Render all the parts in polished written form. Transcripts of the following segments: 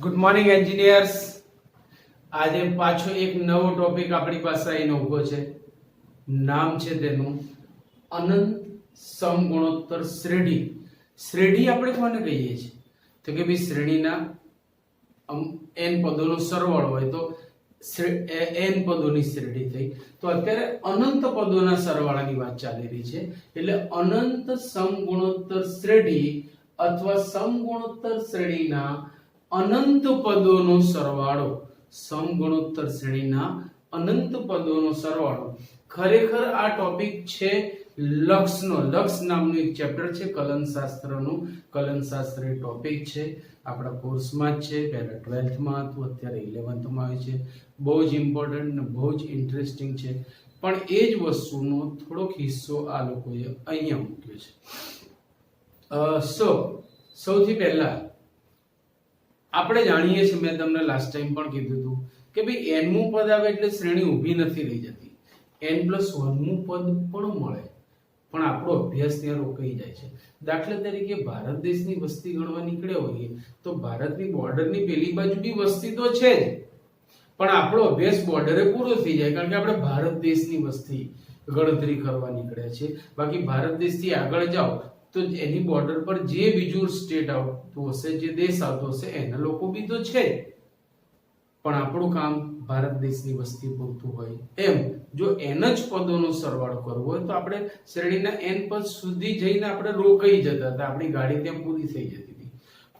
Good morning engineers. આજે પાછો એક નવો ટોપિક આપણી પાસે આવીને ઉભો છે. નામ છે તેનું અનંત સમગુણોત્તર શ્રેઢી. શ્રેઢી આપણે કોને કહીએ છીએ? તો કે ભાઈ શ્રેણીના n પદોનો સરવાળો હોય તો n પદોની શ્રેઢી થઈ. તો અત્યારે અનંત પદોના સરવાળાની વાત ચાલી રહી છે. એટલે અનંત સમગુણોત્તર શ્રેઢી અથવા સમગુણોત્તર શ્રેણીના અનંત પદોનો સરવાળો, સમગુણોત્તર શ્રેણીના અનંત પદોનો સરવાળો. ખરેખર આ ટોપિક છે લક્ષનો. લક્ષ નામનું એક ચેપ્ટર છે કલનશાસ્ત્રનું. કલનશાસ્ત્ર ટોપિક છે, આપણા કોર્સમાં જ છે. પહેલા 12th માં હતું, અત્યારે 11th માં આવે છે. બહુ જ ઇમ્પોર્ટન્ટ ને બહુ જ ઇન્ટરેસ્ટિંગ છે. પણ એ જ વસ્તુનો થોડોક હિસ્સો આ લોકોએ અહીંયા મૂક્યો છે. સૌથી પહેલા આપણે જાણીએ છીએ, મેં તમને લાસ્ટ ટાઈમ પણ કીધું હતું કે ભાઈ n મું પદ આવે એટલે શ્રેણી ઊભી નથી રહી જતી. n+1 મું પદ પણ મળે, પણ આપણો અભ્યાસ ત્યાં રોકાઈ જાય છે. દાખલા તરીકે ભારત દેશની વસ્તી ગણવા નીકળ્યા હોઈએ તો ભારતની બોર્ડરની પેલી બાજુ બી વસ્તી તો છે જ, પણ આપણો અભ્યાસ બોર્ડરે પૂરો થઈ જાય, કારણ કે આપણે ભારત દેશની વસ્તી ગણતરી કરવા નીકળ્યા છે. બાકી ભારત દેશથી આગળ જાઓ તો એની બોર્ડર પર જે બીજું સ્ટેટ આવતું હશે, જે દેશ આવતો હશે, એના લોકો બી તો છે, પણ આપણું કામ ભારત દેશની વસ્તી પૂરતું હોય. એમ જો n જ પદોનો સરવાળો કરવો હોય તો આપણે શ્રેણીના n પદ સુધી જઈને આપણે રોકાઈ જતા હતા, આપણી ગાડી ત્યાં પૂરી થઈ જતી હતી.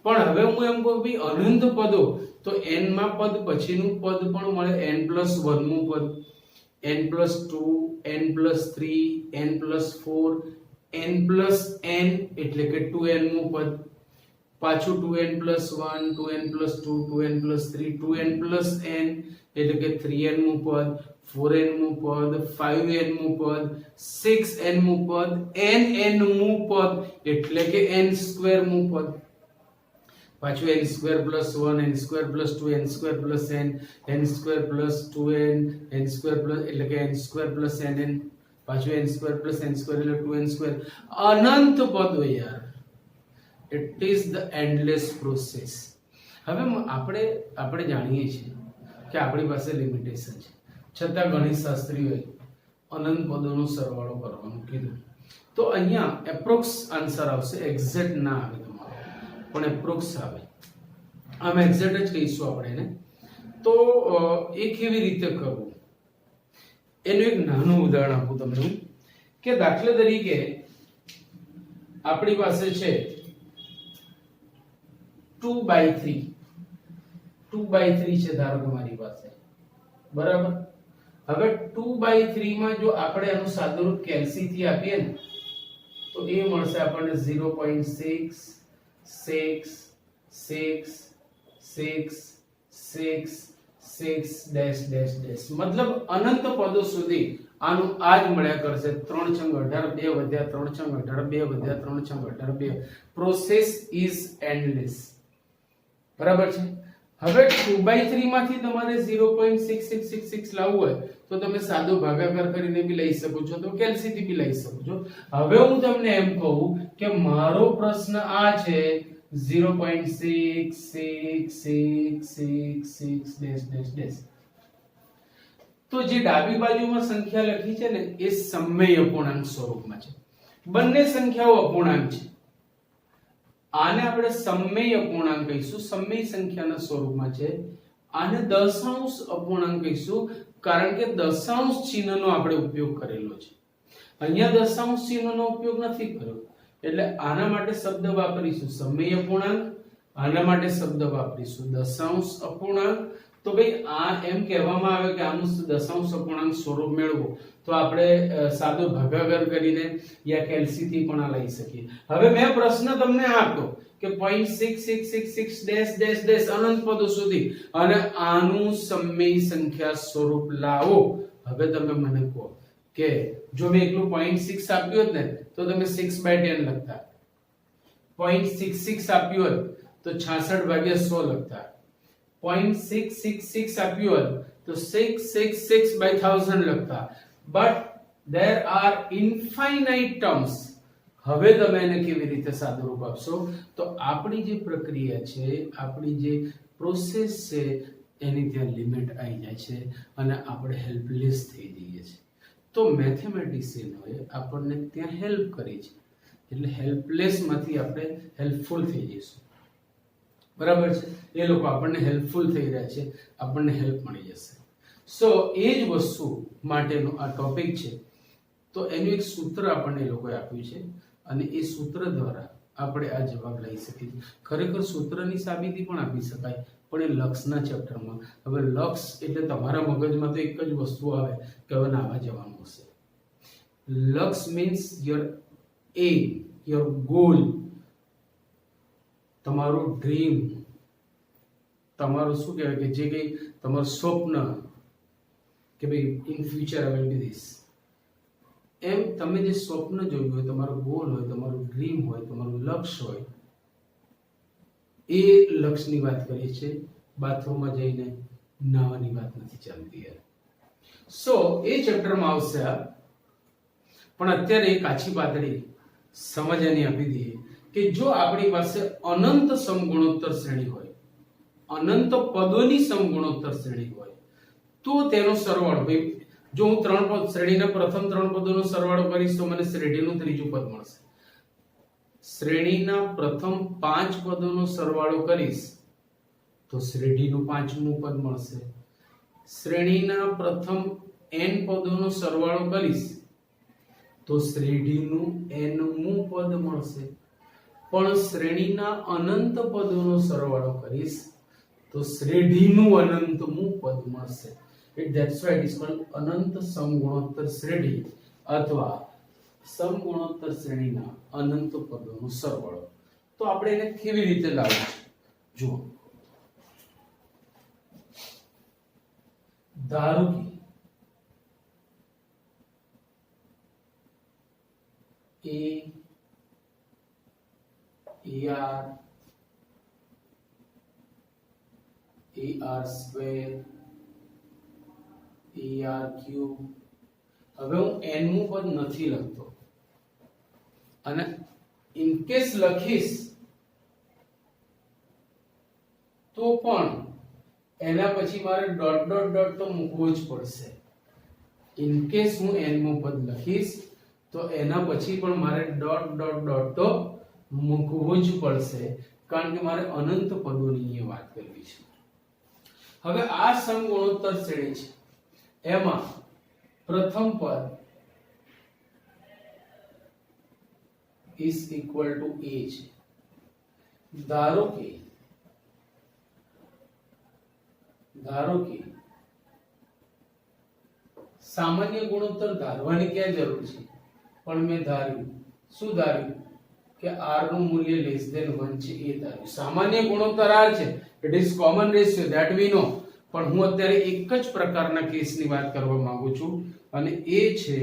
પણ હવે હું એમ કહું ભાઈ અનંત પદો, તો n માં પદ પછીનું પદ પણ મળે. n+1 મું પદ, n+2, n+3, n+4, n+n એટલે કે 2n મું પદ, પાછું 2n+1, 2n+2, 2n+3, 2n+n એટલે કે 3n મું પદ, 4n મું પદ, 5n મું પદ, 6n મું પદ, nn મું પદ એટલે કે n² મું પદ, પાછું n² + 1, n² + 2, n² + n, n² + 2n, n² એટલે કે n² + nn, પાછું n² + n² એટલે 2n². અનંત પદો યાર. It is the endless process. હવે આપણે જાણીએ છીએ કે આપણી પાસે લિમિટેશન છે, છતાં ગણિતશાસ્ત્રીઓએ અનંત પદોનો સરવાળો કરવાનું કીધું. તો અહીંયા એપ્રોક્સ આન્સર આવશે, એક્ઝેક્ટ ના આવે તમારો, પણ એપ્રોક્સ આવે. આમ એક્ઝેક્ટ જ કહીશું આપણે એને. તો એ કેવી રીતે કરવું એનું એક નાનું ઉદાહરણ આપું તમને હું, કે દાખલા તરીકે આપણી પાસે છે 2/3 છે, ધારો કે મારી પાસે, બરાબર. હવે 2/3 માં જો આપણે આનું સાદુરૂપ કેલ્સી થી આપીએ ને તો એ મળશે આપણને 0.6666666 મતલબ અનંત પદો સુધી આનું આજ મળ્યા કરશે. 3 × 18, 2 વધ્યા, 3 × 18, 2 વધ્યા, 3 × 18, 2. પ્રોસેસ ઇઝ એન્ડલેસ, બરાબર છે. હવે 2/3 માંથી તમારે 0.6666 લાવવું હોય તો તમે સાદો ભાગાકાર કરીને બી લઈ શકો છો, તો કેલ્સી થી બી લઈ શકો છો. હવે હું તમને એમ કહું કે મારો પ્રશ્ન આ છે 0.66666 તો જે ડાબી બાજુમાં સંખ્યા લખી છે ને એ સમય અપૂર્ણાંક સ્વરૂપમાં છે. બંને સંખ્યાઓ અપૂર્ણાંક છે. આને આપણે સમય અપૂર્ણાંક કહીશું, સમય સંખ્યાના સ્વરૂપમાં છે. આને દશાંશ અપૂર્ણાંક કહીશું, કારણ કે દશાંશ ચિહ્નનો આપણે ઉપયોગ કરેલો છે. અહીંયા દશાંશ ચિહ્નનો ઉપયોગ નથી કર્યો, એટલે આના માટે શબ્દ વાપરીશું સમય અપૂર્ણાંક, આના માટે શબ્દ વાપરીશું દશાંશ અપૂર્ણાંક. તો ભાઈ આ એમ કહેવામાં આવે કે આનું દશાંશ અપૂર્ણાંક સ્વરૂપ મેળવો તો આપણે સાદો ભાગાકાર કરીને યા કેલ્સી થી પણ આ લઈ શકીએ. હવે મેં પ્રશ્ન તમને આપ્યો કે 0.6666 અનંત પદો સુધી અને આનું સમય સંખ્યા સ્વરૂપ લાવો. હવે તમે મને કહો કે જો મેં એકલું 0.6 આપ્યું હોત ને તો તમે 6/10 લખતા, 0.66 આપ્યું હોત તો 66/100 લખતા, 0.666 આપ્યું હોત તો 666/1000 લખતા. But there are infinite terms. હવે તમે એને કેવી રીતે સાદુરૂપ આપશો? તો આપણી જે પ્રક્રિયા છે, આપણી જે પ્રોસેસ છે એની ત્યાં લિમિટ આવી જાય છે અને આપણે હેલ્પલેસ થઈ જઈએ છીએ. તો મેથેમેટિશિયનોએ આપણને ત્યાં હેલ્પ કરી છે, એટલે હેલ્પલેસ માંથી આપણે હેલ્પફુલ થઈ જઈશું. બરાબર છે? એ લોકો આપણને હેલ્પફુલ થઈ રહ્યા છે, આપણને હેલ્પ મળી જશે. સો એ જ વસ્તુ માટેનો આ ટોપિક છે. તો એનું એક સૂત્ર આપણને એ લોકોએ આપ્યું છે અને એ સૂત્ર દ્વારા આપણે આ જવાબ લઈ શકીએ છીએ. ખરેખર સૂત્રની સાબિતી પણ આપી શકાય, પણ એ લક્ષના ચેપ્ટરમાં. હવે લક્ષ એટલે તમારા મગજમાં તો એક જ વસ્તુ આવે કે હવે નાવા જવાનું હશે. લક્ષ means your aim, your goal, તમારું ડ્રીમ, તમારું શું કહેવાય કે જે કંઈ તમારું સ્વપ્ન કે ભાઈ in future I will be this. એમ તમે જે સ્વપ્ન જોયું હોય, તમારો ગોલ હોય, તમારું ડ્રીમ હોય, તમારું લક્ષ્ય હોય, એ લક્ષ્યની વાત કરીએ છીએ. બાથરૂમમાં જઈને નાવાની વાત નથી ચાલતી યાર. સો એ ચેપ્ટરમાં આવશે આ, પણ અત્યારે કાચી પાતળી સમજવાની આપી દઈએ કે જો આપણી પાસે અનંત સમગુણોત્તર શ્રેણી હોય, અનંત પદોની સમગુણોત્તર શ્રેણી હોય, તો તેનો સરવાળો, ભાઈ જો હું શ્રેણીના પ્રથમ 3 પદોનો સરવાળો કરીશ તો મને શ્રેણીનું ત્રીજું પદ મળશે. શ્રેણીના પ્રથમ 5 પદોનો સરવાળો કરીશ તો શ્રેણીનું 5મું પદ મળશે. શ્રેણીના પ્રથમ n પદોનો સરવાળો કરીશ તો શ્રેણીનું nમું પદ મળશે. પણ શ્રેણીના અનંત પદોનો સરવાળો કરીશ તો શ્રેણીનું અનંતમું પદ મળશે. That's why it is called અનંત સમગુણોત્તર શ્રેણી અથવા સમગુણોત્તર શ્રેણીના અનંત પદોનો સરવાળો. તો આપણે એને કેવી રીતે લાવવું? જુઓ, ધારો કે AR સ્ક્વેર AR ક્યુબ. હવે હું n મું પદ નથી લખતો અને ઇન કેસ લખીશ તો પણ એના પછી મારે ડોટ ડોટ ડોટ તો મૂકવું જ પડશે. ઇન કેસ હું n મું પદ લખીશ તો એના પછી પણ મારે ડોટ ડોટ ડોટ તો મૂકવું જ પડશે, કારણ કે મારે અનંત પદોની અહીંયા વાત કરવી છે. હવે આ સમગુણોત્તર શ્રેણી છે, એમાં પ્રથમ પદ is equal to a છે. ધારો કે સામાન્ય ગુણોત્તર ધારવાની ક્યાં જરૂર છે, પણ મેં ધાર્યું. શું ધાર્યું? કે r નું મૂલ્ય લેસ ધેન 1 છે, એ ધાર્યું. સામાન્ય ગુણોત્તર r છે, it is common ratio, that we know. પણ હું અત્યારે એક જ પ્રકારના કેસની વાત કરવા માંગુ છું અને એ છે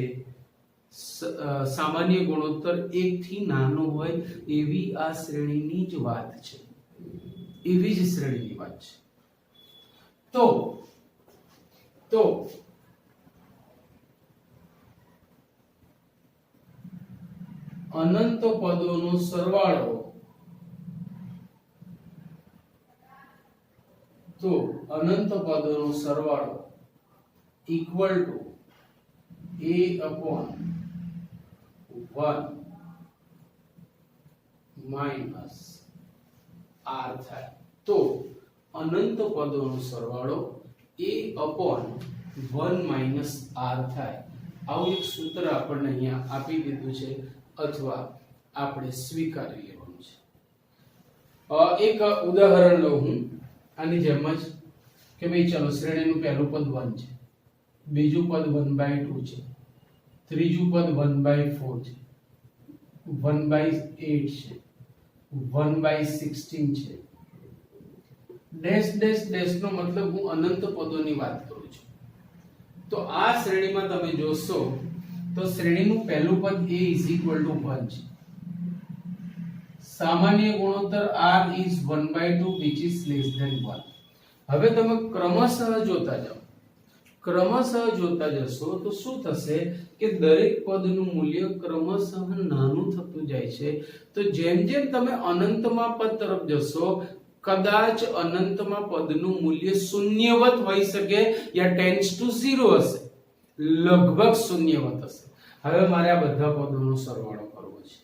સામાન્ય ગુણોત્તર 1 થી નાનો હોય એવી આ શ્રેણીની જ વાત છે, એવી જ શ્રેણીની વાત છે. તો અનંત પદોનો સરવાળો equal to a/1 minus r થાય. તો અનંત પદોનો સરવાળો a/1 માઈનસ r થાય. આવું એક સૂત્ર આપણને અહીંયા આપી દીધું છે અથવા આપણે સ્વીકારી લેવાનું છે. એક ઉદાહરણ લઉં હું આની જેમ જ કે ભાઈ ચલો શ્રેણીનું પહેલું પદ 1 છે, બીજું પદ 1/2 છે, ત્રીજું પદ 1/4 છે, 1/8 છે, 1/16 છે. ડેશ ડેશ ડેશ નો મતલબ હું અનંત પદોની વાત કરું છું. તો આ શ્રેણીમાં તમે જોશો તો શ્રેણીનું પહેલું પદ a is equal to 1 છે. સામાન્ય ગુણોત્તર r is 1/2 which is less than 1. હવે તમે ક્રમશઃ જોતા જશો તો શું થશે કે દરેક પદનું મૂલ્ય ક્રમશઃ નાનું થતું જાય છે. તો જેમ જેમ તમે અનંતમાં પદ તરફ જશો કદાચ અનંતમાં પદનું મૂલ્ય શૂન્યવત હોઈ શકે યા ટેન્ડ્સ ટુ 0 હશે, લગભગ શૂન્યવત હશે. હવે મારે આ બધા પદોનો સરવાળો કરવો છે.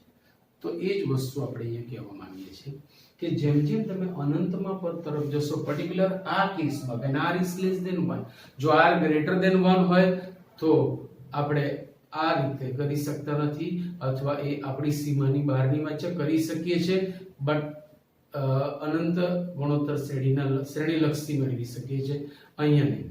તો એ જ વસ્તુ આપણે અહીંયા કહેવા માંગીએ છીએ કે જેમ જેમ તમે અનંતમાં પદ તરફ જશો, પર્ટિક્યુલર આ કેસમાં when r is less than 1, જો r greater than 1 હોય તો આપણે આ રીતે કરી શકતા નથી, અથવા એ આપણી સીમાની બહારની વચ્ચે કરી શકીએ છીએ, બટ અનંત ગુણોત્તર શ્રેણીલક્ષી મેળવી શકીએ છીએ, અહીંયા નહીં.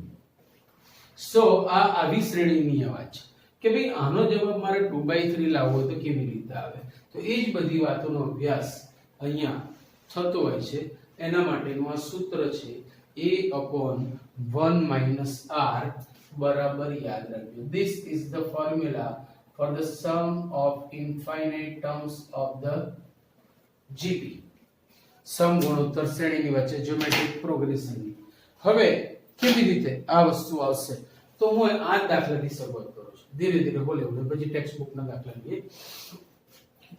સો આ આવી શ્રેણીની વાત છે કે ભાઈ આનો જવાબ મારે 2/3 લાવવો હોય તો કેવી રીતે આવે. તો એ જ બધી વાતોનો અભ્યાસ અહીંયા થતો હોય છે. એના માટેનું આ સૂત્ર છે a/1 - r બરાબર યાદ રાખજો. This is the formula for the sum of infinite terms of the GP. સમ ગુણોત્તર શ્રેણીની વચ્ચે જ્યોમેટ્રિક પ્રોગ્રેશનની. હવે કેવી રીતે આ વસ્તુ આવશે તો હું આ દાખલાથી શરૂઆત કરું છું. ધીરે ધીરે બોલે પછી ટેક્સ્ટ બુકના દાખલા લઈએ.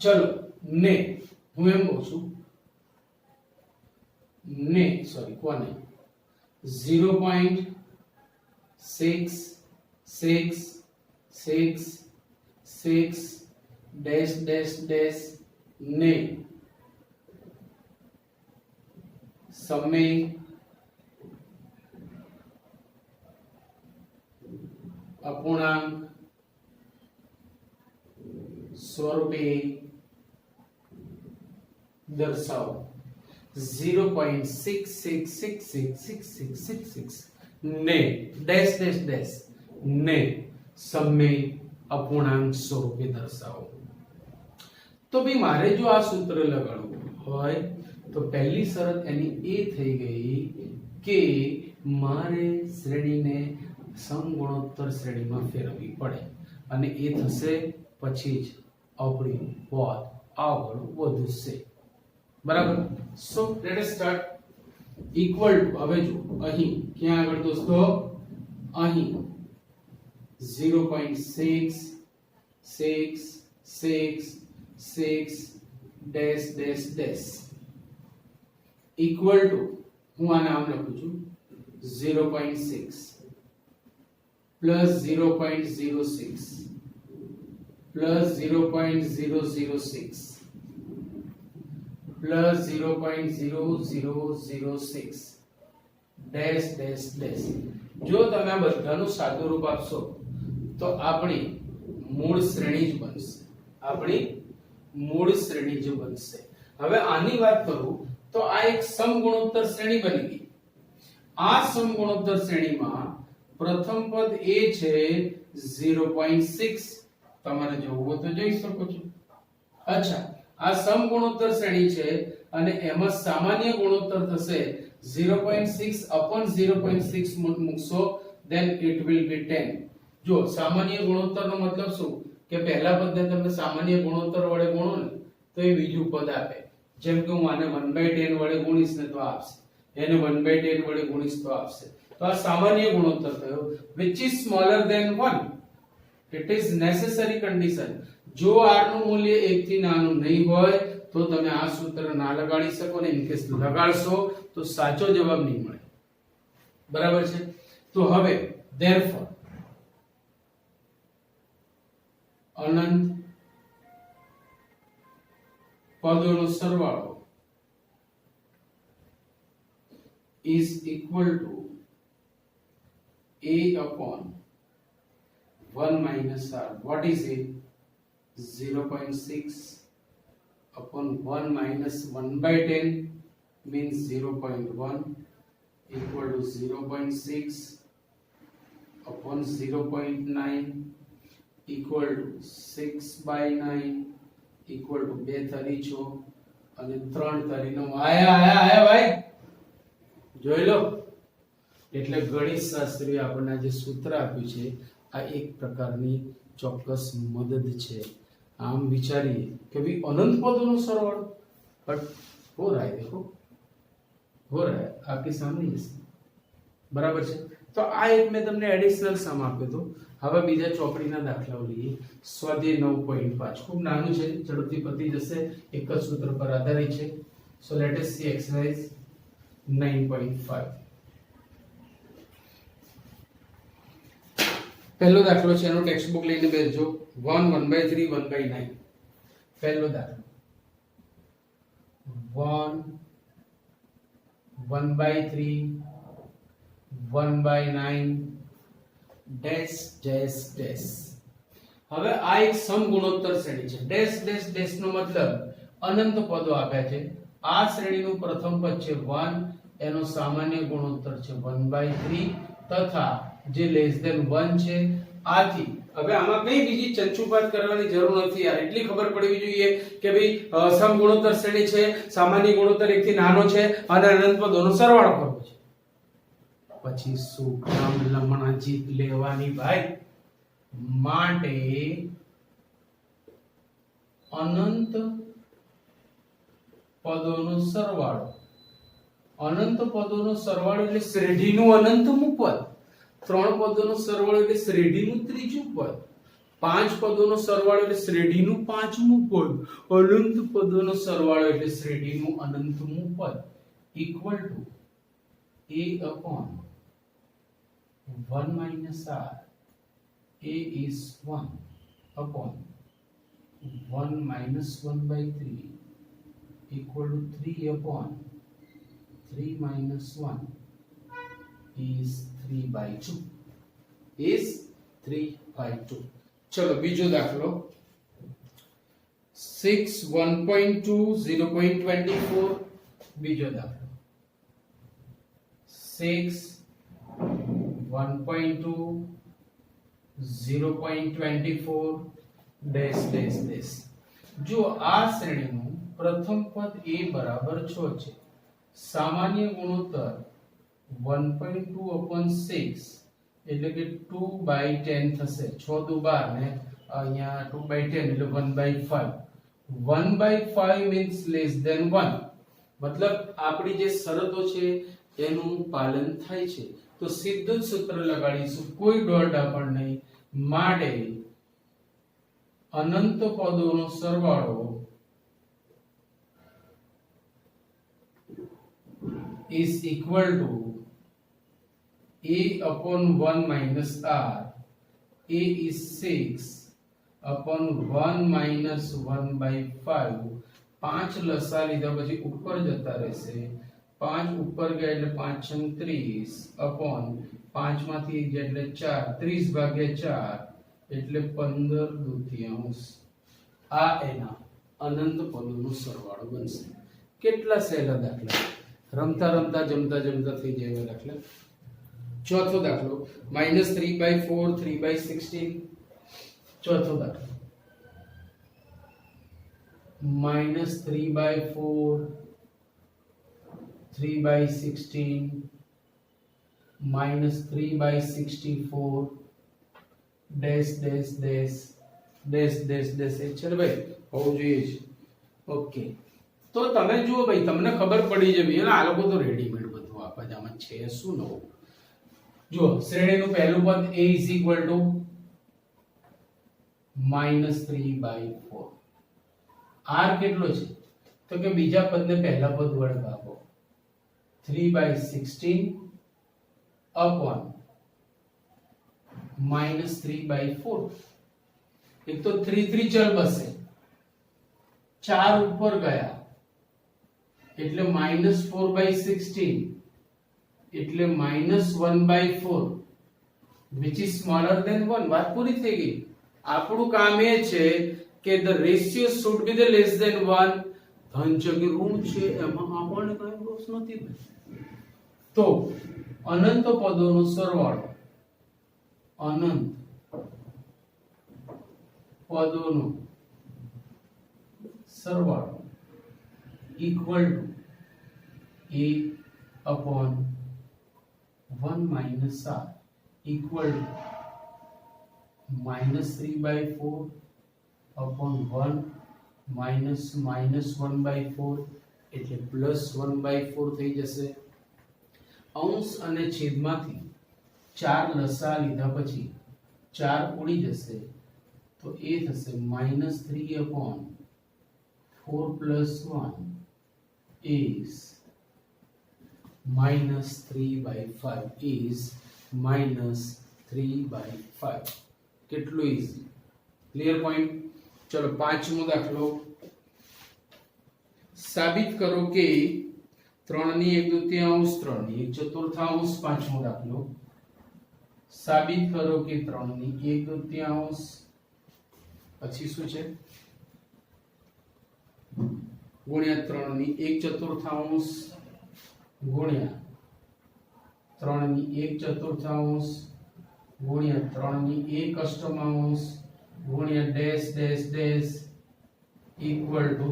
ચલો ને હું એમ કહું છું ને કોને 0.6666 ડેશ ડેશ ડેશ ને સમય અપૂર્ણાંક સ્વરૂપે દર્શાવો. 0.666666 ને ડેશ ડેશ ડેશ ને સમય અપૂર્ણાંક સ્વરૂપે દર્શાવો. તો ભાઈ મારે જો આ સૂત્ર લગાડવું હોય તો પહેલી શરત એની એ થઈ ગઈ કે મારે શ્રેણીને સમગુણોત્તર શ્રેણીમાં ફેરવવી પડે, અને એ થશે પછી જ આપણી વાત આગળ વધશે. બરાબર. So let us start. Equal to, હવે જો અહીં ક્યાં આગળ દોસ્તો, અહીં 0.6666 dash dash dash equal to, હું આ નામ લખું છું 0.6 plus 0.06 plus 0.006 plus 0.0006 dash dash dash. જો તમે આ બધાનું સાદું રૂપ આપશો તો આપણી મૂળ શ્રેણી જ બનશે, આપણી મૂળ શ્રેણી જ બનશે. હવે આની વાત કરું તો આ એક સમગુણોત્તર શ્રેણી બની ગઈ. આ સમગુણોત્તર શ્રેણીમાં પ્રથમ પદ એ છે 0.6, તમારે જોવું હોય તો જોઈ શકો છો. અચ્છા, આ સમગુણોત્તર શ્રેણી છે અને એમાં સામાન્ય ગુણોત્તર થશે 0.6 upon 0.6 મૂકશો then it will be 10. જો સામાન્ય ગુણોત્તરનો મતલબ શું કે પહેલા પદને તમે સામાન્ય ગુણોત્તર વડે ગુણો ને તો એ બીજું પદ આપે. જેમ કે હું આને 1/10 વડે ગુણીશ ને તો આપશે, એને 1/10 વડે ગુણીશ તો આપશે. તો આ સામાન્ય ગુણોત્તર થયો which is smaller than 1. it is necessary condition. જો r નું મૂલ્ય 1 થી નાનું નહીં હોય તો તમે આ સૂત્ર ના લગાડી શકો, ને ઇન કેસ લગાડશો તો સાચો જવાબ નહીં મળે. બરાબર છે. તો હવે therefore અનંત પદોનો સરવાળો is equal to a upon 1 minus r. What is it? 0.6 upon 1 minus 1/10 means 0.1 equal to 0.6 upon 0.9 equal to 6/9 equal to 2 3 છો અને 3 3 નો આયા ભાઈ જોઈ લો. એટલે ગણિત શાસ્ત્રીએ આપણને જે સૂત્ર આપ્યું છે આ એક પ્રકારની ચોક્કસ મદદ છે. આમ વિચારીએ કે ભાઈ અનંત પદોનો સરવાળો, બટ हो रहा है, देखो हो रहा है आपके सामने ही. બરાબર છે. તો આ એક મેં તમને એડિશનલ સમ આપ્યો તો. હવે બીજા ચોપડીના દાખલાઓ લઈએ. સ્વાધ્યાય 9.5 ખૂબ નાનું છે, ઝડપથી પતી જશે, એક જ સૂત્ર પર આધારિત છે. So let S C exercise 9.5. પહેલો દાખલો છે, એનો ટેક્સ્ટ બુક લઈને બેસજો. 1 1/3 1/9. પહેલો દાખલો 1 1/3 1/9 ડેશ ડેશ ડેશ. હવે આ એક સમગુણોત્તર શ્રેણી છે. ડેશ ડેશ ડેશ નો મતલબ અનંત પદો આપ્યા છે. આ શ્રેણીનું પ્રથમ પદ છે 1, એનો સામાન્ય ગુણોત્તર છે 1/3 તથા જે લેસ ધેન 1 છે. આથી હવે આમાં કઈ બીજી ચંચુપાત કરવાની જરૂર નથી યાર. એટલી ખબર પડવી જોઈએ કે ભાઈ સમગુણોત્તર શ્રેણી છે, સામાન્ય ગુણોત્તર 1 થી નાનો છે અને અનંત પદોનો સરવાળો કરવો છે. પછી શું કામ લમણા જીત લેવાની ભાઈ? માટે અનંત પદોનો સરવાળો. અનંત પદોનો સરવાળો એટલે શ્રેઢીનું અનંતમું પદ. 3 પદોનો સરવાળો એટલે શ્રેઢીનું ત્રીજું પદ. 5 પદોનો સરવાળો એટલે શ્રેઢીનું પાંચમું પદ. અનંત પદોનો સરવાળો એટલે શ્રેઢીનું અનંતમું પદ equal to a upon 1 minus r. a is 1 upon 1 minus 1/3 equal to 3 upon 3 minus 1 is 3/2. is 3/2. ચલો બીજો દાખલો 6 1.2 0.24. બીજો દાખલો 6 1.2 0.24 ડેશ ડેશ ડેશ. જો આ શ્રેણીનું પ્રથમ પદ a બરાબર 6 છે, સામાન્ય ગુણોત્તર 1.2 upon 6 એટલે કે 2/10 થશે. 6 દુ 12 ને અહીંયા 2/10 એટલે 1/5. 1/5 means less than 1. મતલબ આપણી જે શરતો છે એનું પાલન થાય છે. તો સીધું જ સૂત્ર લગાડીશું, કોઈ ડોટ આપણને નહીં. માટે અનંત પદોનો સરવાળો is equal to a upon 1 minus r. a is 6 upon 1 minus 1/5. 5 લસા લીધા પછી ઉપર જતા રહેશે. 5 ઉપર ગયા એટલે 5 છંગ 30 upon 5 માંથી 1 જાય એટલે 4. 30/4 એટલે 15/2. આ એના અનંત પદોનો સરવાળો બનશે. કેટલા સહેલા દાખલા, રમતા રમતા જમતા જમતા થઈ જાય એવા દાખલા. ચોથો દાખલો -3/4 3/16. ચોથો દાખલો -3/4 3/16 -3/64 dash dash dash dash dash dash. ચલ ભાઈ હોવું જોઈએ છે. ઓકે, તો તમે જુઓ ભાઈ, તમને ખબર પડી જવી. અને આ લોકો તો રેડીમેડ બધું આપે છે, આમાં છે શું નવું. જુઓ શ્રેણીનું પહેલું પદ a is equal to -3/4. r કેટલો છે? તો કે બીજા પદને પહેલા પદ વડે ભાગો. 3/16 upon -3/4. એક તો 3 3 ચલ બસે, 4 ઉપર ગયા એટલે -4/16 એટલે -1/4 which is smaller than 1. વાત પૂરી થઈ ગઈ. આપણું કામ એ છે કે the ratio should be the less than 1. ધન છે કે ઋણ છે એમાં આપણને કઈ દોષ નથી ભાઈ. તો અનંત પદોનો સરવાળો, અનંત પદોનો સરવાળો equal to a upon 1 minus r equal to -3/4 upon 1 minus -1/4 એટલે +1/4 થઈ જશે. અંશ અને છેદમાંથી 4 લસા લીધા પછી 4 ઉડી જશે તો એ થશે -3 upon 4 plus 1 is -3/5 is -3/5. કેટલું ઈઝી, ક્લિયર પોઈન્ટ. ચલો પાંચમો દાખલો. સાબિત કરો કે 3/1/2 3/1/4 પાંચમો દાખલો. સાબિત કરો કે 3/1/2 પછી શું છે ગુણ્યા 3/1/4 ગુણ્યા 3/1/4 ગુણ્યા 3/1/8 ગુણ્યા dash dash dash equal to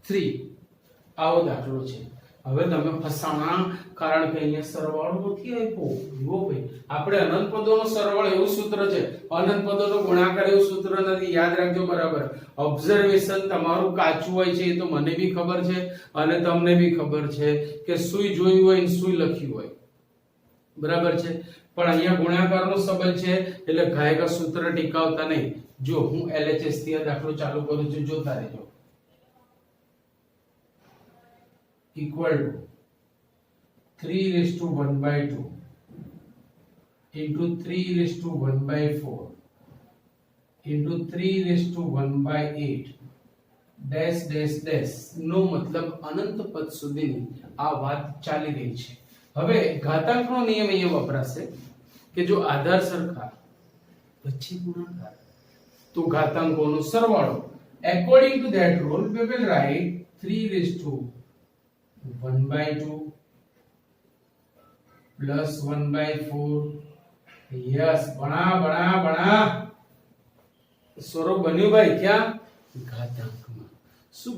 3. આવો દાખલો છે. હવે તમે ફસાણા, કારણ કે અહીંયા સરવાળો નથી આપ્યો. જુઓ ભાઈ, આપણે અનંત પદોનો સરવાળો એવું સૂત્ર છે, અનંત પદોનો ગુણાકાર એવું સૂત્ર નથી. યાદ રાખજો બરાબર. ઓબ્ઝર્વેશન તમારું કાચું હોય છે, એ તો મને બી ખબર છે અને તમને બી ખબર છે કે સુઈ જોયું હોય ને સુઈ લખ્યું હોય, બરાબર છે. પણ અહીંયા ગુણાકારનો સંબંધ છે એટલે ઘાયકા સૂત્ર ટીકાવતા નહીં. જો હું LHS થી આ દાખલો ચાલુ કરું છું, જોતા રહેજો. equal to 3/1/2 into 3/1/4 into 3/1/8 dash dash dash નો મતલબ અનંત પદ સુધીની આ વાત ચાલી રહી છે. હવે ઘાતાંકનો નિયમ અહીંયા વપરાશે કે જો આધાર સરખા પછી ગુણાકાર તો ઘાતાંકોનો સરવાળો. according to that rule we will write 3/1/2 plus 1/4. Yes, बना बना बना स्वरूप बन्યું ભાઈ. ક્યાં? ઘાતાંકમાં. શું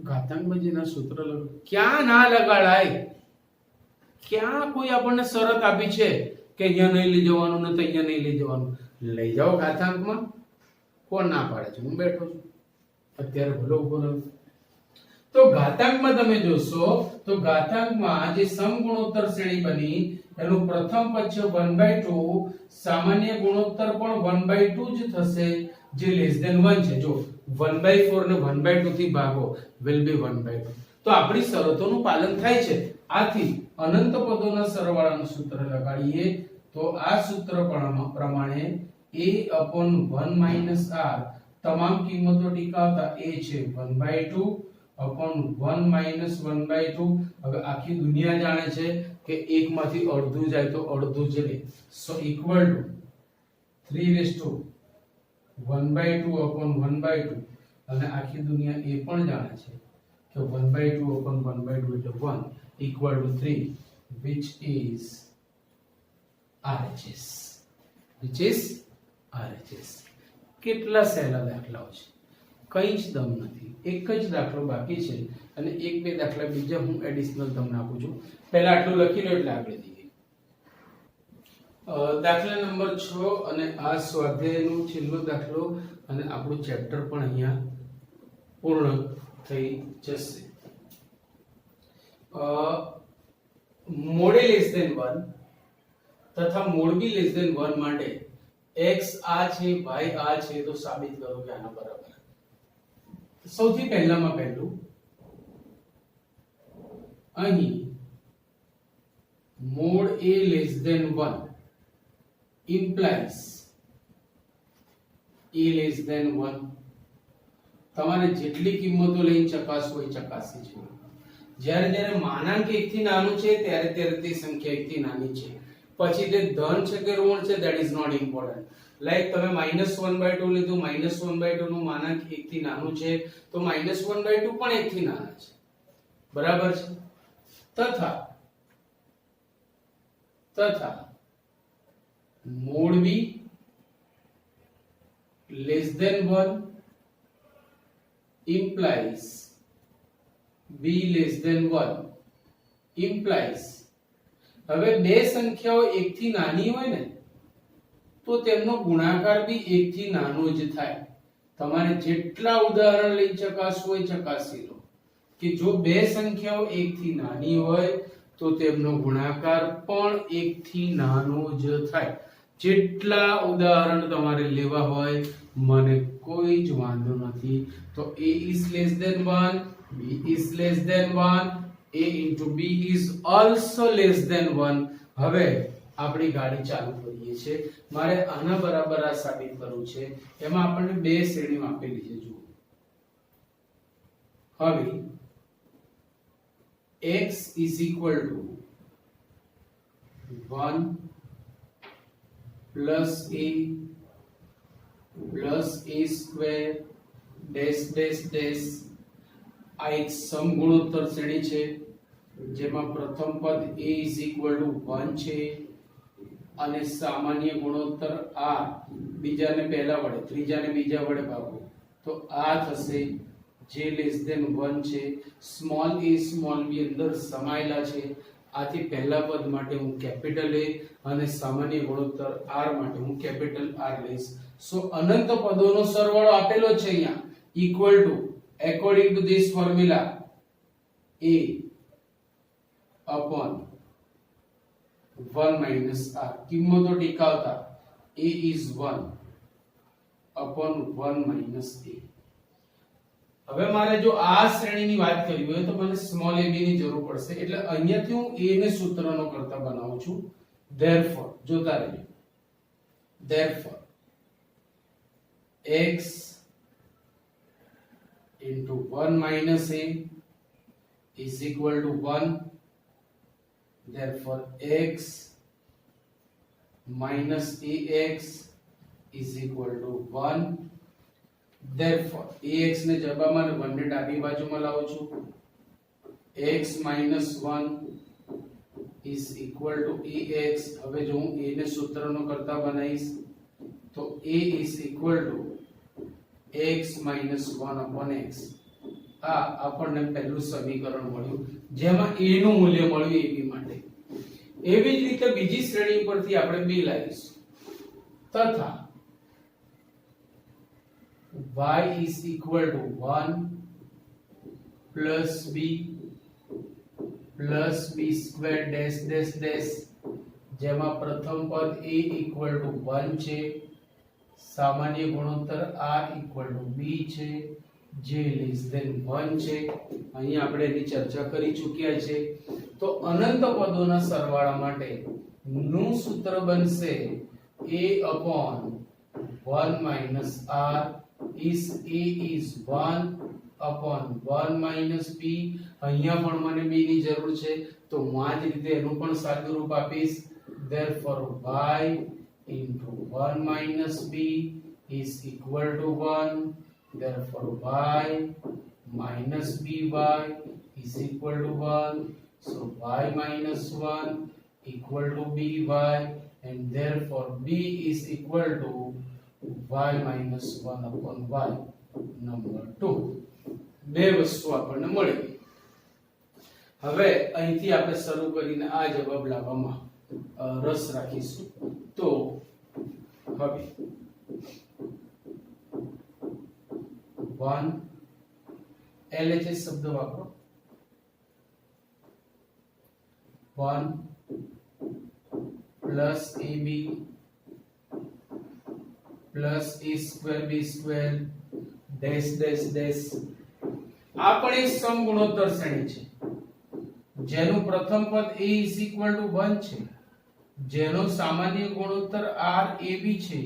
ઘાતાંકમાં જેના સૂત્ર લગાડ ક્યાં ના લગાડાય? ક્યાં કોઈ આપણને શરત આપી છે કે અહીંયા નહીં લઈ જવાનું ને તો અહીંયા નહીં લઈ જવાનું? લઈ જાઓ ઘાતાંકમાં. કોણ ના પાડે છે? હું બેઠો છું અત્યારે, ભલો ઉભો રહો. તો ઘાતાંકમાં તમે જોશો તો ઘાતાંકમાં જે સમગુણોત્તર શ્રેણી બની એનું પ્રથમ પદ છે 1/2, સામાન્ય ગુણોત્તર પણ 1/2 જ થશે જે લેસ ધેન 1 છે. જો 1/4 ને 1/2 થી ભાગો will be 1/2. તો આપણી શરતોનું પાલન થાય છે. આથી અનંત પદોના સરવાળાનું સૂત્ર લગાડીએ તો આ સૂત્ર પ્રમાણે a/1 - r તમામ કિંમતો ટીકાવતા a છે 1/2 upon 1 minus 1/2. હવે આખી દુનિયા જાણે છે કે એક માંથી અડધું જાય તો અડધું જ લે. સો ઇક્વલ ટુ 3/1/2 upon 1/2. અને આખી દુનિયા એ પણ જાણે છે કે 1/2 upon 1/2 એટલે 1 equal to 3, which is RHS. which is RHS. કેટલા સહેલા દાખલાઓ છે, કઈ જ દમ નથી. એક જ દાખલો બાકી છે અને એક બે દાખલા બીજા હું એડિશનલ તમને આપું છું. પહેલા આટલું લખી લો એટલે આગળ જઈએ. દાખલા નંબર 6 અને આ સ્વાધ્યાયનો છેલ્લો દાખલો અને આપણું ચેપ્ટર પણ અહીંયા પૂર્ણ થઈ જશે. મોડ a લેસ ધેન 1 તથા મોડ b લેસ ધેન 1 માટે x આ છે y આ છે તો સાબિત કરો કે આના બરાબર. સૌથી પહેલામાં પહેલું અહીં mod a less than 1 implies a less than 1. તમારે જેટલી કિંમતો લઈને ચકાસવું હોય ચકાસી છે. જ્યારે જ્યારે માનાંક 1 થી નાનું છે ત્યારે ત્યારે તે સંખ્યા 1 થી નાની છે. પછી તે ધન છે કે ઋણ છે that is not important. Like તમે -1/2 લીધું, -1/2 નું માનાંક 1 થી નાનું છે તો -1/2 પણ 1 થી નાના છે, બરાબર છે. તથા mod b less than 1 implies b less than 1 implies. હવે બે સંખ્યાઓ 1 થી નાની હોય ને તો તેમનો ગુણાકાર બી 1 થી નાનો જ થાય. તમારે જેટલા ઉદાહરણ લઈ ચકાસવું હોય ચકાસી લો કે જો બે સંખ્યાઓ 1 થી નાની હોય તો તેમનો ગુણાકાર પણ 1 થી નાનો જ થાય. જેટલા ઉદાહરણ તમારે લેવા હોય મને કોઈ જ વાંધો નથી. તો a is less than 1, b is less than 1, a into b is also less than 1. હવે આપણી ગાડી ચાલુ કરીએ છીએ. મારે આના બરાબર આ સાબિત કરવું છે. એમાં આપણને બે શ્રેણીઓ આપેલી છે. જુઓ, હવે x is equal to 1 plus a square dash dash dash. આ એક સમગુણોત્તર શ્રેણી છે જેમાં પ્રથમ પદ a is equal to 1 છે અને સામાન્ય ગુણોત્તર r બીજાને પહેલા વડે ત્રીજાને બીજા વડે ભાગો તો આ થશે જે લેસ ધેન 1 છે. સ્મોલ a સ્મોલ b અંદર સમાયેલા છે. આથી પહેલા પદ માટે હું કેપિટલ A અને સામાન્ય ગુણોત્તર r માટે હું કેપિટલ R લઈશ. સો અનંત પદોનો સરવાળો આપેલો છે અહીંયા equal to according to this formula a upon 1 minus r. કિંમતો ટીકાવતા a is 1 upon 1 minus a. હવે મારે જો આ શ્રેણીની વાત કરવી હોય તો મને સ્મોલ a b ની જરૂર પડશે. એટલે અહીંયાથી હું a ને સૂત્રનો કરતા બનાવું છું. therefore જોતા રહેજો, therefore x into 1 minus a is equal to 1. Therefore x minus ax is equal to 1. Therefore ax ને જબામાં અને 1 ને ડાબી બાજુમાં લાવું છું. x minus 1 is equal to ax. હવે જો હું a ને સૂત્રનો કરતા બનાવીશ તો a is equal to x minus 1 upon x. આ આપણને પહેલું સમીકરણ મળ્યું જેમાં a નું મૂલ્ય મળ્યું ab માટે. એવી જ રીતે બીજી શ્રેણી પરથી આપણે b લાવીશું તથા y is equal to 1 plus b square dash dash dash. જેમાં પ્રથમ પદ a equal to 1 છે, સામાન્ય ગુણોત્તર r equal to b છે, જે લેસ ધેન 1 છે. અહીં આપણે એની ચર્ચા કરી ચૂક્યા છે. તો અનંત પદોના સરવાળા માટે નું સૂત્ર બનશે a upon 1 minus r is a is 1 upon 1 minus b. અહીંયા પણ મને b ની જરૂર છે તો હું આ જ રીતે એનું પણ સાદું રૂપ આપીશ. therefore y into 1 minus b is equal to 1. therefore y minus by is equal to 1. so y minus 1 equal to by, and therefore b is equal to y minus 1 upon y. number 2. બે વસ્તુ આપણને મળી. હવે અહીંથી આપણે શરૂ કરીને આ જવાબ લાવવામાં રસ રાખીશું. તો હવે 1 LHS શબ્દ વાપરો. 1 plus AB plus a square b square dash dash dash. આ પણ એક સમગુણોત્તર શ્રેણી છે જેનું પ્રથમ પદ a is equal to 1 છે, જેનો સામાન્ય ગુણોત્તર r ab છે,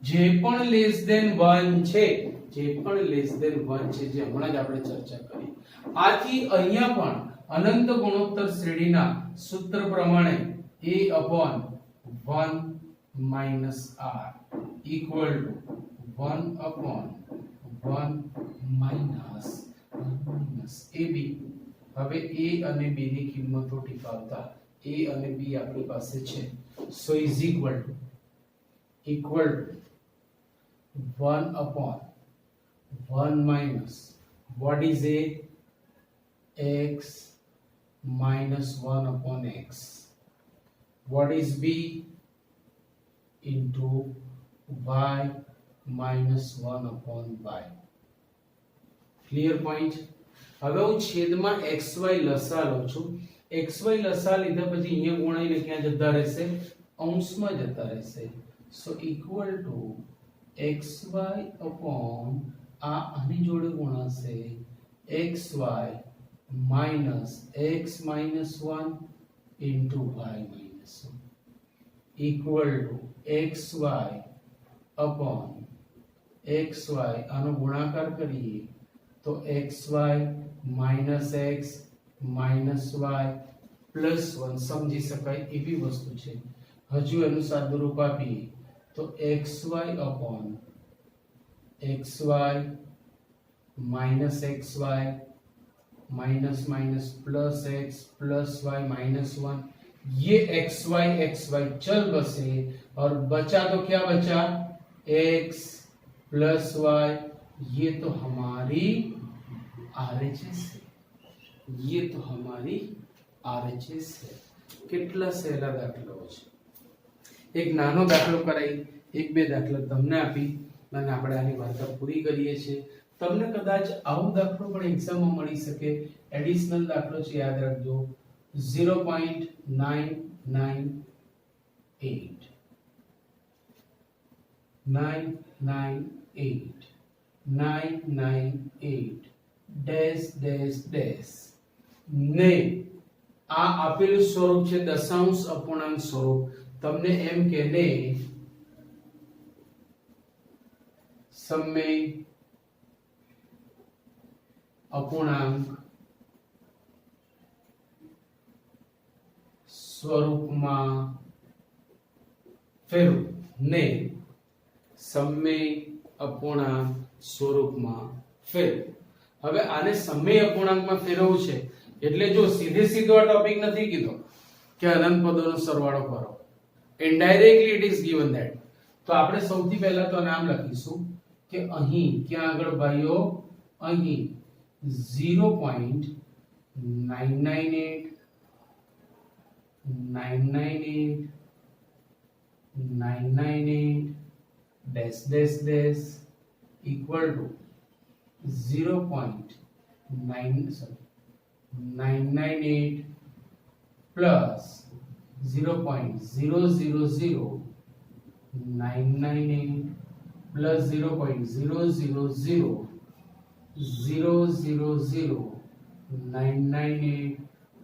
જે પણ લેસ ધેન 1 છે, જે પણ લેસ ધેન 1 છે, જે હમણાં જ આપણે ચર્ચા કરી. આથી અહીંયા પણ અનંત ગુણોત્તર શ્રેણીના સૂત્ર પ્રમાણે a upon 1 minus r equal to 1 upon 1 minus ab. હવે a અને b ની કિંમતો ટીપાવતા a અને b આપણી પાસે છે. so is equal to 1 upon 1 minus what is a x minus 1 upon x. what is b into y minus 1 upon y. clear point. હવે હું છેદમાં xy લસા લઉં છું. xy લસા લીધા પછી અહીંયા ગુણાઈને ક્યાં જતા રહેશે અંશમાં જતા રહેશે. સો ઇક્વલ ટુ xy અપોન આ આની જોડે ગુણાશે xy minus x minus 1 into y minus 1 equal to xy upon xy આનો ગુણાકાર કરીએ તો xy minus x minus y plus 1 સમજી શકાય એવી વસ્તુ છે. હજુ એનું સાદુરૂપ આપીએ તો xy upon xy minus xy minus minus plus x plus y minus 1 ये xy चल बसे और बचा तो क्या बचा x प्लस y ये तो हमारी RHS है. ये तो हमारी RHS है. કેટલા સહેલા દાખલાઓ છે. એક નાનો દાખલો કરાઈ એક બે દાખલા તમને આપી અને આપણે આની વાર્તા પૂરી કરીએ છીએ. તમને કદાચ આવો દાખલો પણ એક્ઝામમાં મળી શકે. એડિશનલ દાખલો છે યાદ રાખજો 0.998 ડેશ ડેશ ડેશ ને આ આપેલું સ્વરૂપ છે દશાંશ અપૂર્ણાંક સ્વરૂપ. તમને એમ કે ને સમય અપૂર્ણાંક સ્વરૂપમાં ફેરવો ને સમય અપૂર્ણાંક સ્વરૂપમાં ફેરવો. હવે આને સમય અપૂર્ણાંકમાં ફેરવવું છે એટલે જો સીધે સીધો આ ટોપિક નથી કીધો કે અનંત પદોનો સરવાળો કરો. Indirectly it is given that. તો આપણે સૌથી પહેલા તો નામ લખીશું કે અહીં ક્યાં આગળ ભાઈઓ અહીં 0.998 dash dash dash equal to 0.998 plus 0.000998 plus 0.000998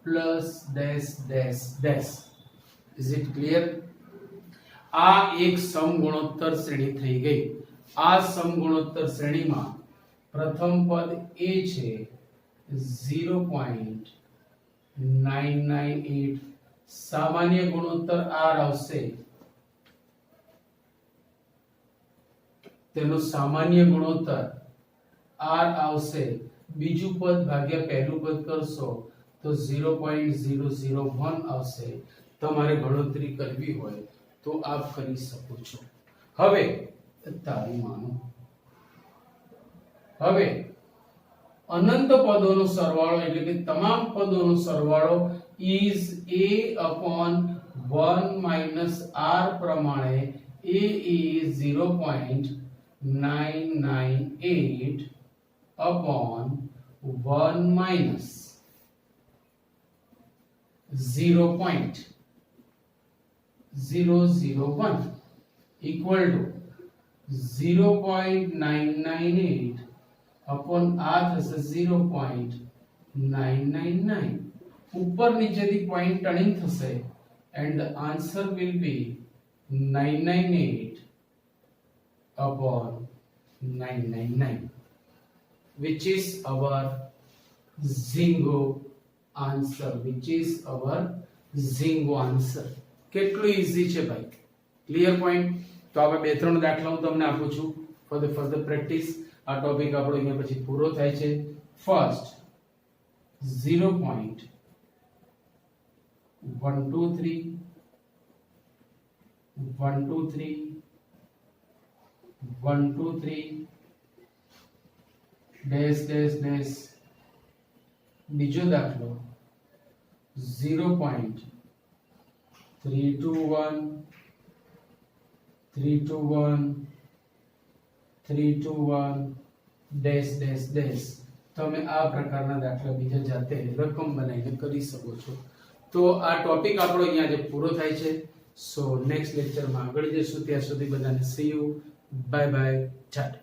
plus dash dash dash. Is it clear? આ એક સમગુણોત્તર શ્રેણી થઈ ગઈ. આ સમગુણોત્તર શ્રેણીમાં પ્રથમ પદ એ છે 0.998 સામાન્ય ગુણોત્તર r આવશે. તેનો સામાન્ય ગુણોત્તર r આવશે. બીજું પદ ભાગ્યા પહેલું પદ કરશો તો 0.001 આવશે. તમારે ગણતરી કરવી હોય તો આપ કરી શકો છો. હવે તારી માનો હવે અનંત પદોનો સરવાળો એટલે કે તમામ પદોનો સરવાળો is a upon 1 minus r પ્રમાણે a is 0.998 upon 1 minus 0.001 equal to 0.998 upon r થશે 0.999. ઉપર નીચેથી પોઈન્ટ ટર્નિંગ થશે and the answer will be 998 upon 999 which is our Zingo answer. Which is our Zingo answer. કેટલું easy છે ભાઈ. Clear point. તો આપણે બે ત્રણ દાખલા હું તમને આપું છું ફોર ધ ફર્ધર પ્રેક્ટિસ. આ ટોપિક આપણો અહીંયા પછી પૂરો થાય છે. First 0.123 dash dash dash. બીજો દાખલો 0.321 ડેશ ડેશ ડેશ. તમે આ પ્રકારના દાખલા બીજા જાતે રકમ બનાવીને કરી શકો છો. તો આ ટોપિક આપણો અહીંયા જે પૂરો થાય છે. સો નેક્સ્ટ લેક્ચરમાં આગળ જઈશું. ત્યાં સુધી બધાને C you, bye bye, Tata.